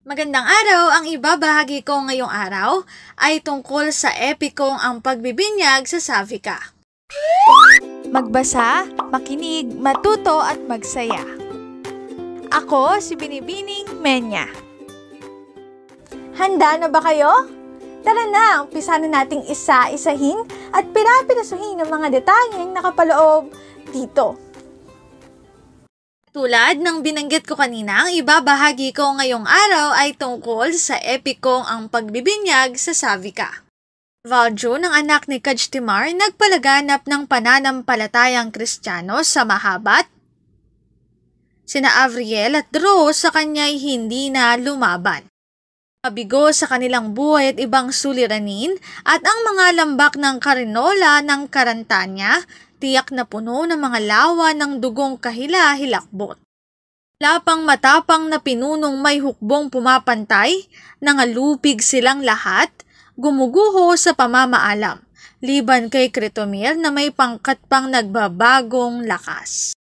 Magandang araw! Ang ibabahagi ko ngayong araw ay tungkol sa epikong ang pagbibinyag sa Savika. Magbasa, makinig, matuto at magsaya. Ako si Binibining Menya. Handa na ba kayo? Tara na, umpisa na nating isa-isahin at pirapirasuhin ang mga detalyeng nakapaloob dito. Tulad ng binanggit ko kanina, ang ibabahagi ko ngayong araw ay tungkol sa epikong ang pagbibinyag sa Savika. Valjo, ng anak ni Kajtimar, nagpalaganap ng pananampalatayang Kristiyano sa Mahabat. Sina Avriel at Dro sa kanya'y hindi na lumaban. Mabigo sa kanilang buhay at ibang suliranin at ang mga lambak ng Karinola ng Karantanya, tiyak na puno ng mga lawa ng dugong kahila-hilakbot. Lapang matapang na pinunong may hukbong pumapantay, nangalupig silang lahat, gumuguho sa pamamaalam, liban kay Kritomir na may pangkat pang nagbabagong lakas.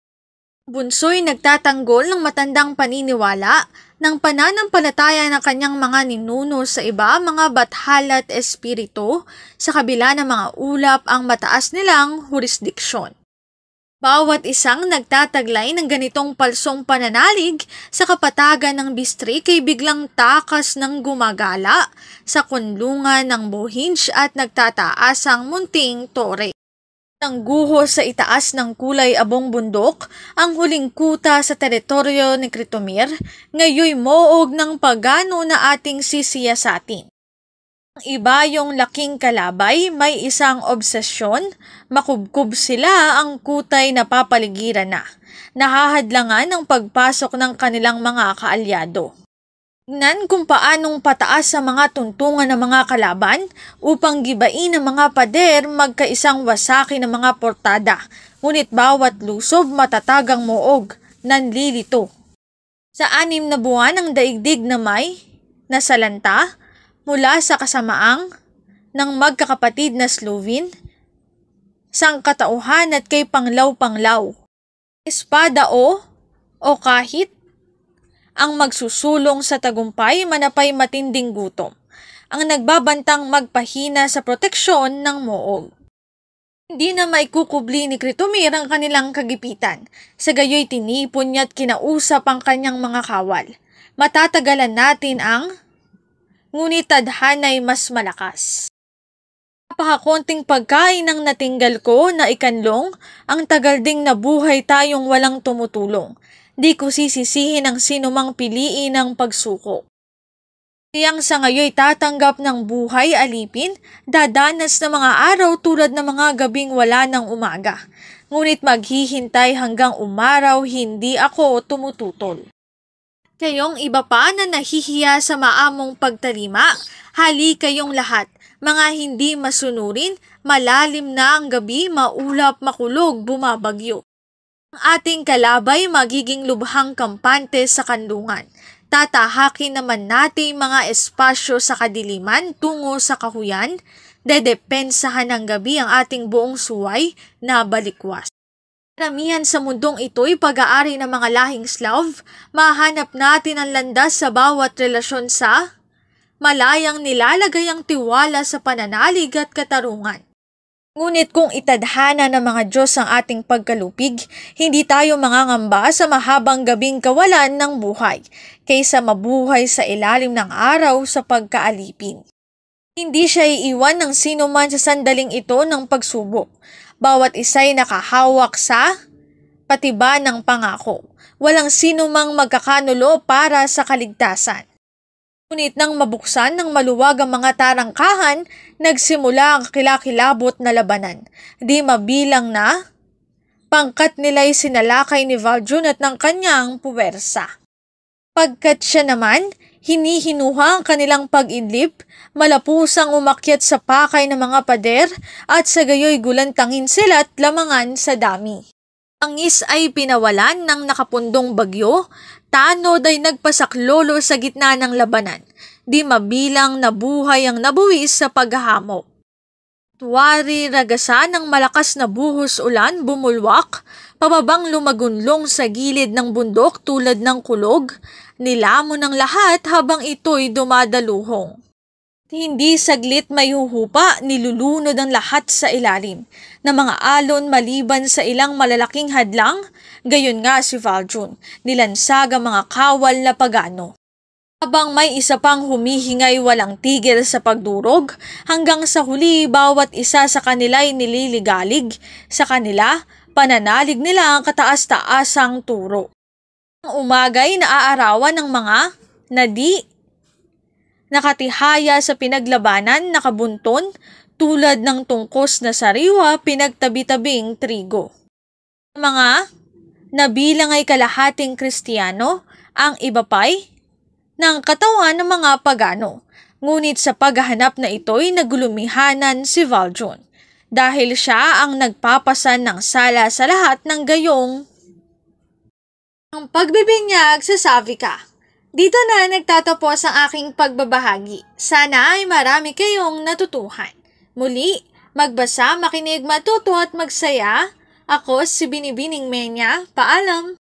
Bunsoy nagtatanggol ng matandang paniniwala ng pananampalataya ng kanyang mga ninuno sa iba, mga bathala at espiritu, sa kabila ng mga ulap ang mataas nilang jurisdiksyon. Bawat isang nagtataglay ng ganitong palsong pananalig sa kapatagan ng distrik ay biglang takas ng gumagala sa kunlungan ng Bohinj at nagtataas ang munting tore. Ang guho sa itaas ng kulay abong bundok, ang huling kuta sa teritoryo ni Kritomir, ngayoy moog ng pagano na ating sisiyasatin. Ang iba yung laking kalabay, may isang obsesyon, makubkub sila ang kutay na papaligiran na, nahahadlangan ang pagpasok ng kanilang mga kaalyado. Tignan kung paanong pataas sa mga tuntungan ng mga kalaban upang gibain ang mga pader magkaisang wasaki ng mga portada, ngunit bawat lusob matatagang moog, nanlilito. Sa 6 na buwan ng daigdig na may nasalanta mula sa kasamaang ng magkakapatid na Slovene, sangkatauhan at kay panglaw-panglaw, espada o kahit ang magsusulong sa tagumpay manapay matinding gutom, ang nagbabantang magpahina sa proteksyon ng moog. Hindi na maikukubli ni Kritomir ang kanilang kagipitan, sa gayoy tinipon niya't kinausap ang kanyang mga kawal. Matatagalan natin ang ngunit tadhana'y mas malakas. Napakakonting pagkain ang natinggal ko na ikanlong, ang tagal ding nabuhay tayong walang tumutulong. Di ko sisisihin ang sinumang piliin ng pagsuko. Tiyang sa ngayoy tatanggap ng buhay alipin, dadanas ng mga araw tulad ng mga gabing wala ng umaga. Ngunit maghihintay hanggang umaraw, hindi ako tumututol. Kayong iba pa na nahihiya sa maamong pagtalima, hali kayong lahat, mga hindi masunurin, malalim na ang gabi, maulap, makulog, bumabagyo. Ang ating kalabay magiging lubhang kampante sa kanlungan. Tatahakin naman natin mga espasyo sa kadiliman tungo sa kahuyan, dedepensahan ng gabi ang ating buong suway na balikwas. Karamihan sa mundong ito'y pag-aari ng mga lahing Slav, mahanap natin ang landas sa bawat relasyon sa malayang nilalagay ang tiwala sa pananalig at katarungan. Ngunit kung itadhana ng mga Diyos ang ating pagkalupig, hindi tayo mangangamba sa mahabang gabing kawalan ng buhay, kaysa mabuhay sa ilalim ng araw sa pagkaalipin. Hindi siya iiwan ng sino man sa sandaling ito ng pagsubok. Bawat isa'y nakahawak sa patiba ng pangako. Walang sino mang magkakanulo para sa kaligtasan. Ngunit nang mabuksan ng maluwag ang mga tarangkahan, nagsimula ang kilakilabot na labanan. Di mabilang na pangkat nila'y sinalakay ni Valjon at ng kanyang puwersa. Pagkat siya naman, hinihinuha ang kanilang pag-idlip, malapusang umakyat sa pakay ng mga pader at sa gayoy gulantangin sila at lamangan sa dami. Ang is ay pinawalan ng nakapundong bagyo, tanod ay nagpasaklolo sa gitna ng labanan. Di mabilang na buhay ang nabuwis sa paghahamok. Tuwari ragasan ng malakas na buhos ulan bumulwak, pababang lumagunlong sa gilid ng bundok tulad ng kulog, Nilamon ng lahat habang ito'y dumadaluhong. Hindi saglit may huhupa, nilulunod ang lahat sa ilalim ng mga alon maliban sa ilang malalaking hadlang. Gayon nga si Valjun, nilansag ang mga kawal na pagano. Habang may isa pang humihingay walang tigil sa pagdurog, hanggang sa huli bawat isa sa kanila'y nililigalig sa kanila, pananalig nila ang kataas-taasang turo. Ang umagay naaarawan ng mga nadi nakatihaya sa pinaglabanan, nakabunton, tulad ng tungkos na sariwa pinagtabi-tabing trigo. Mga nabilang ay kalahating Kristiyano, ang iba pa'y ng katawan ng mga pagano. Ngunit sa paghahanap na ito'y nagulumihanan si Valjun, dahil siya ang nagpapasan ng sala sa lahat ng gayong ang pagbibinyag sa Savika. Dito na nagtatapos ang aking pagbabahagi. Sana ay marami kayong natutuhan. Muli, magbasa, makinig, matuto at magsaya. Ako si Binibining Menya. Paalam!